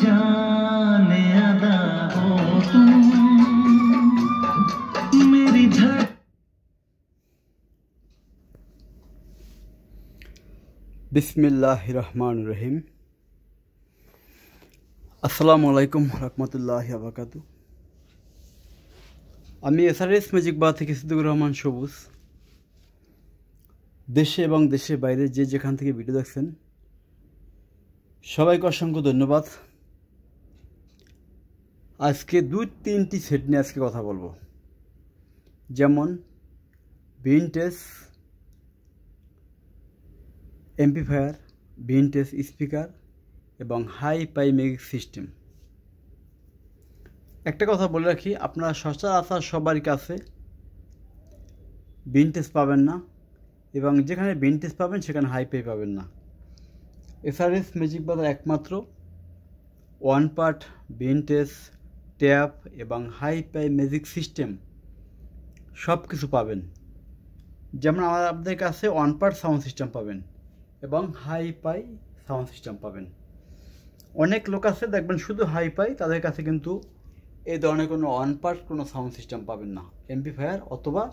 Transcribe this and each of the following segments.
जाने अदा हो तुम मेरी धड़। बिस्मिल्लाहिर रहमानिर रहीम। আসসালামু আলাইকুম রহমতুল্লাহি ওয়া বারাকাতুহু। আমি এসআরএস ম্যাজিক বার থেকে সিদ্দিকুর রহমান সবুজ। দেশে এবং দেশের বাইরে যে যেখান থেকে ভিডিও দেখছেন সবাইকে অসংখ্য ধন্যবাদ। আজকে 2-3টি সেট নিয়ে আজকে কথা বলবো, যেমন ভিনটেজ এমপ্লিফায়ার, ভিনটেজ স্পিকার এবং হাই পাই মিউজিক সিস্টেম। একটা কথা বলে রাখি, আপনারা সচরাচর সবার কাছে ভিনটেজ পাবেন না, এবং যেখানে ভিনটেজ পাবেন সেখানে হাই পাই পাবেন না। এসআরএস ম্যাজিক বাজার একমাত্র ওয়ান পার্ট ভিনটেজ, ট্যাপ এবং হাই পাই মিউজিক সিস্টেম সব কিছু পাবেন। যেমন আপনাদের কাছে ওয়ান পার্ট সাউন্ড সিস্টেম পাবেন এবং হাই পাই সাউন্ড সিস্টেম পাবেন। অনেক লোক আছে দেখবেন শুধু হাই পাই, তাদের কাছে কিন্তু এই ধরনের কোনো ওয়ান পার্ট কোনো সাউন্ড সিস্টেম পাবেন না, এমপ্লিফায়ার অথবা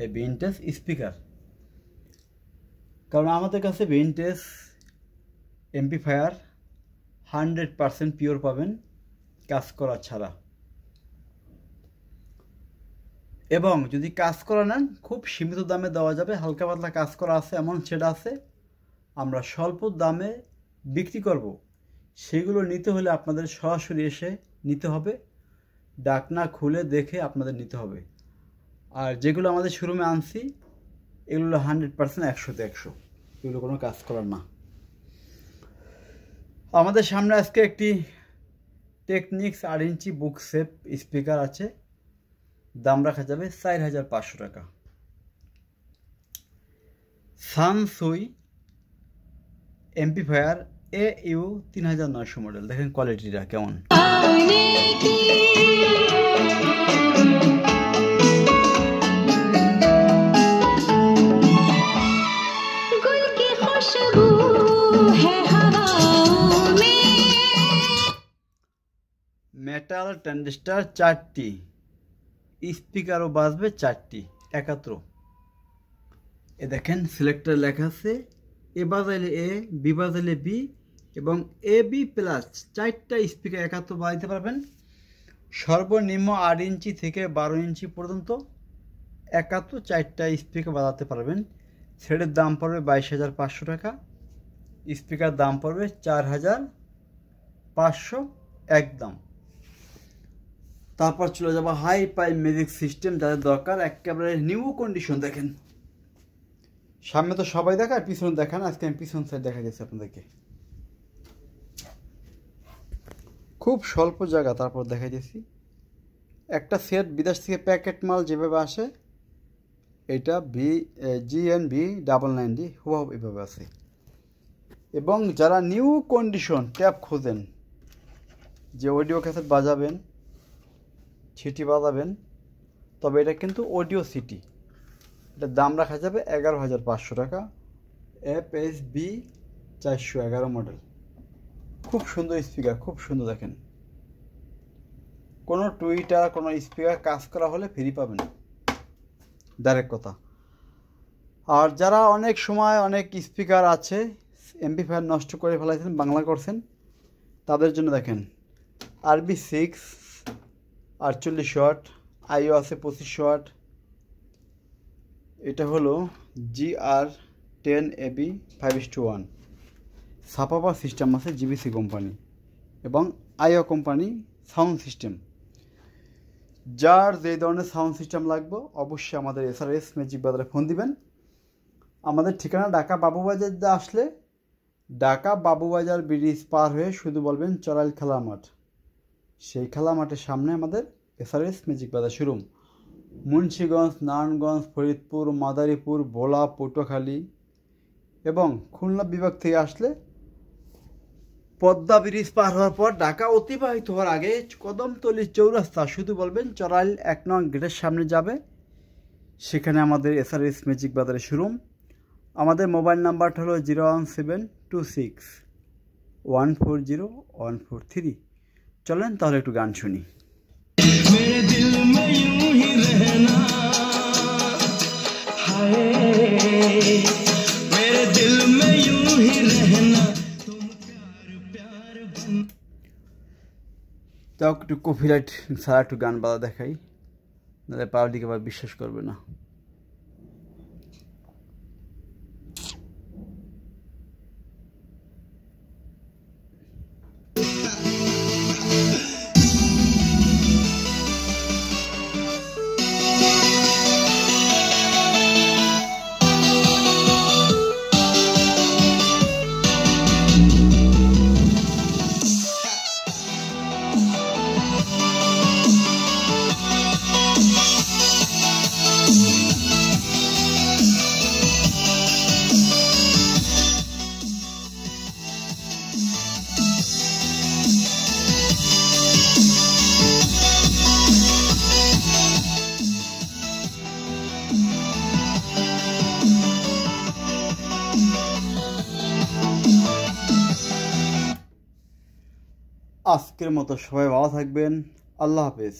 এই ভিনটেজ স্পিকার। কারণ আমাদের কাছে ভিনটেজ এমপ্লিফায়ার 100% পিওর পাবেন, কাজ করা ছাড়া। এবং যদি কাজ করা নেন খুব সীমিত দামে দেওয়া যাবে, হালকা পাতলা কাজ করা আছে এমন সেটা আছে আমরা স্বল্প দামে বিক্রি করব। সেগুলো নিতে হলে আপনাদের সরাসরি এসে নিতে হবে, ডাকনা খুলে দেখে আপনাদের নিতে হবে। আর যেগুলো আমাদের শোরুমে আনছি এগুলো 100% 100তে 100, এগুলো কোনো কাজ করার না। আমাদের সামনে আজকে একটি টেকনিক্স 8 ইঞ্চি বুক সেপ স্পিকার আছে, দাম রাখা যাবে 4500 টাকা। সানসুই এমপ্লিফায়ার AU 3900 মডেল, দেখেন কোয়ালিটিটা কেমন। মেটাল ট্রানজিস্টার 4টি, স্পিকারও বাজবে 4টি একাত্র। এ দেখেন সিলেক্টর লেখা আছে, এ বাজাইলে এ, বি বাজাইলে বি এবং AB প্লাস 4টা স্পিকার একাত্র বাজাইতে পারবেন। সর্বনিম্ন 8 ইঞ্চি থেকে 12 ইঞ্চি পর্যন্ত একাত্র 4টা স্পিকার বাজাতে পারবেন। সেটের দাম পড়বে 22,500 টাকা, স্পিকার দাম পড়বে 4,500 একদম। তারপর চলে যাবো হাই পাই মিউজিক সিস্টেম, যাদের দরকার একেবারে নিউ কন্ডিশন। দেখেন সামনে তো সবাই দেখায়, পিছনে দেখান, আজকে আমি পিছন সাইড দেখা গেছে আপনাদেরকে, খুব স্বল্প জায়গা। তারপর দেখাই দিয়েছি একটা সেট বিদেশ থেকে প্যাকেট মাল যেভাবে আসে, এটা GNB 990 হুবহু এভাবে আছে। এবং যারা নিউ কন্ডিশন ট্যাপ খোঁজেন, যে অডিও ক্যাসেট বাজাবেন, সিটি বাজাবেন, তবে এটা কিন্তু অডিও সিটি, এটার দাম রাখা যাবে 11,500 টাকা। FSB 411 মডেল, খুব সুন্দর স্পিকার, খুব সুন্দর। দেখেন কোনো টুইটার কোনো স্পিকার কাজ করা হলে ফ্রি পাবেন, ডাইরেক্ট কথা। আর যারা অনেক সময় অনেক স্পিকার আছে এমপ্লিফায়ার নষ্ট করে ফেলাইছেন, বাংলা করছেন, তাদের জন্য দেখেন RB6 48 ওয়াট, IO আছে 25 ওয়াট। এটা হলো GR10AB 5:1, ছাপাপা সিস্টেম আছে GBC কোম্পানি এবং IO কোম্পানি সাউন্ড সিস্টেম। যার যে ধরনের সাউন্ড সিস্টেম লাগবে অবশ্যই আমাদের এসআরএস ম্যাজিক বাজারে ফোন দিবেন। আমাদের ঠিকানা ঢাকা বাবুবাজার আসলে ঢাকা বাবুবাজার ব্রিজ পার হয়ে শুধু বলবেন চড়াইল খেলা মাঠ, সেই খেলা মাঠের সামনে আমাদের এসআরএস ম্যাজিক বাজার শোরুম। মুন্সিগঞ্জ, নারায়ণগঞ্জ, ফরিদপুর, মাদারীপুর, ভোলা, পটুয়াখালী এবং খুলনা বিভাগ থেকে আসলে পদ্মা ব্রিজ পার হওয়ার পর ঢাকা অতিবাহিত হওয়ার আগে কদমতলী চৌরাস্তা শুধু বলবেন চড়াইল 1 নং গেটের সামনে যাবে, সেখানে আমাদের এসআরএস ম্যাজিক বাজারের শোরুম। আমাদের মোবাইল নাম্বারটা হলো 01726 140143। চলেন তাহলে একটু গান শুনি। मेरे दिल में यूं ही रहना, हाय मेरे दिल में यूं ही रहना, तुम प्यार प्यार बन। তাও একটু কপিরাইট ছাড়া একটু গান বাজা দেখাই, নাহলে পাবলিক আবার বিশ্বাস করবে না। আজকের মতো সবাই ভালো থাকবেন। আল্লাহ হাফেজ।